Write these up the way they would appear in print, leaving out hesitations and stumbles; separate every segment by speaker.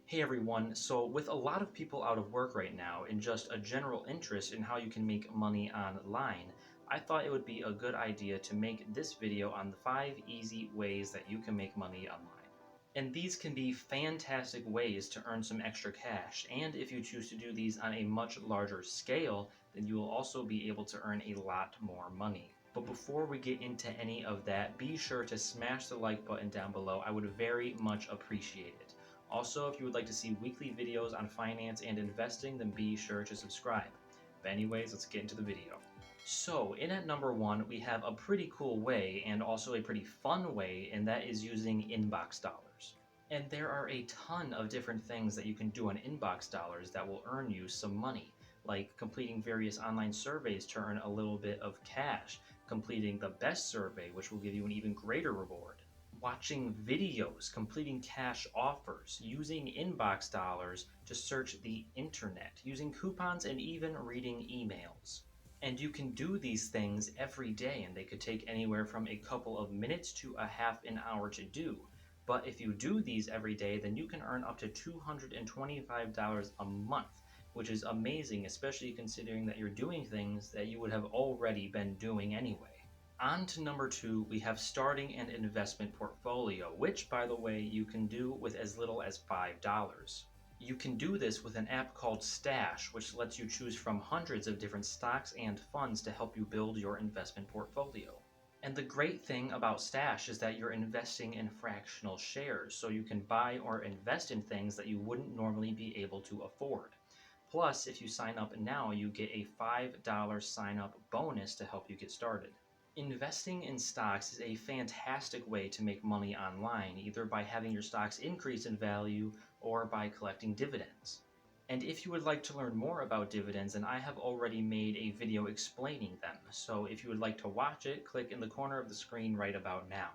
Speaker 1: Hey everyone, so with a lot of people out of work right now and just a general interest in how you can make money online, I thought it would be a good idea to make this video on the 5 easy ways that you can make money online. And these can be fantastic ways to earn some extra cash, and if you choose to do these on a much larger scale, then you will also be able to earn a lot more money. But before we get into any of that, be sure to smash the like button down below. I would very much appreciate it. Also, if you would like to see weekly videos on finance and investing, then be sure to subscribe. But anyways, let's get into the video. So, in at number 1, we have a pretty cool way and also a pretty fun way, and that is using inbox dollars. And there are a ton of different things that you can do on inbox dollars that will earn you some money, like completing various online surveys to earn a little bit of cash, completing the best survey, which will give you an even greater reward, watching videos, completing cash offers, using inbox dollars to search the internet, using coupons, and even reading emails. And you can do these things every day, and they could take anywhere from a couple of minutes to a half an hour to do. But if you do these every day, then you can earn up to $225 a month, which is amazing, especially considering that you're doing things that you would have already been doing anyway. On to number 2, we have starting an investment portfolio, which, by the way, you can do with as little as $5. You can do this with an app called Stash, which lets you choose from hundreds of different stocks and funds to help you build your investment portfolio. And the great thing about Stash is that you're investing in fractional shares, so you can buy or invest in things that you wouldn't normally be able to afford. Plus, if you sign up now, you get a $5 sign up bonus to help you get started. Investing in stocks is a fantastic way to make money online, either by having your stocks increase in value or by collecting dividends. And if you would like to learn more about dividends, then I have already made a video explaining them. So if you would like to watch it, click in the corner of the screen right about now.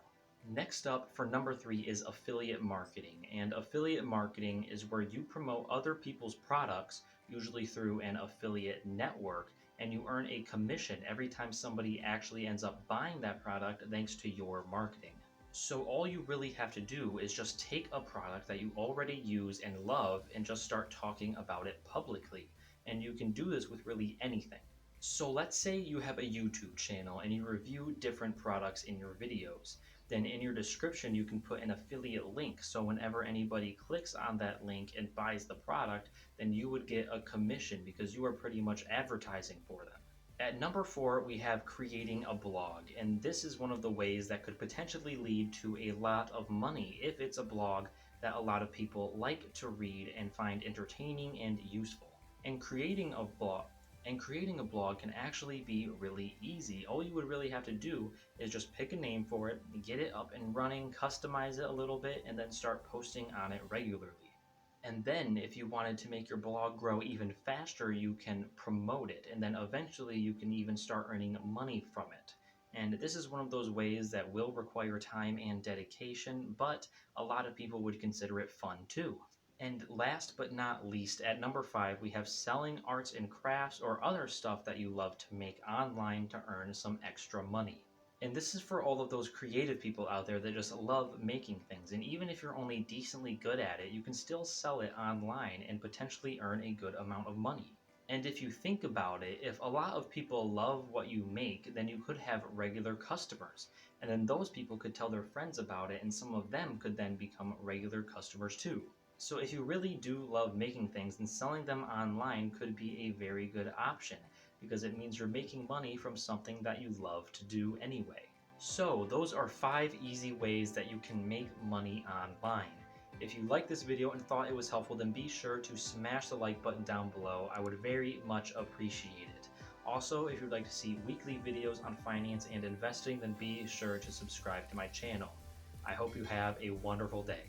Speaker 1: Next up, for number 3, is affiliate marketing. And affiliate marketing is where you promote other people's products, usually through an affiliate network, and you earn a commission every time somebody actually ends up buying that product thanks to your marketing. So all you really have to do is just take a product that you already use and love and just start talking about it publicly. And you can do this with really anything. So let's say you have a YouTube channel and you review different products in your videos. Then in your description you can put an affiliate link, so whenever anybody clicks on that link and buys the product, then you would get a commission because you are pretty much advertising for them. At number 4, we have creating a blog, and this is one of the ways that could potentially lead to a lot of money if it's a blog that a lot of people like to read and find entertaining and useful. And creating a blog can actually be really easy. All you would really have to do is just pick a name for it, get it up and running, customize it a little bit, and then start posting on it regularly. And then if you wanted to make your blog grow even faster, you can promote it, and then eventually you can even start earning money from it. And this is one of those ways that will require time and dedication, but a lot of people would consider it fun too. And last but not least, at number 5, we have selling arts and crafts or other stuff that you love to make online to earn some extra money. And this is for all of those creative people out there that just love making things. And even if you're only decently good at it, you can still sell it online and potentially earn a good amount of money. And if you think about it, if a lot of people love what you make, then you could have regular customers. And then those people could tell their friends about it, and some of them could then become regular customers too. So if you really do love making things, then selling them online could be a very good option, because it means you're making money from something that you love to do anyway. So those are 5 easy ways that you can make money online. If you liked this video and thought it was helpful, then be sure to smash the like button down below. I would very much appreciate it. Also, if you'd like to see weekly videos on finance and investing, then be sure to subscribe to my channel. I hope you have a wonderful day.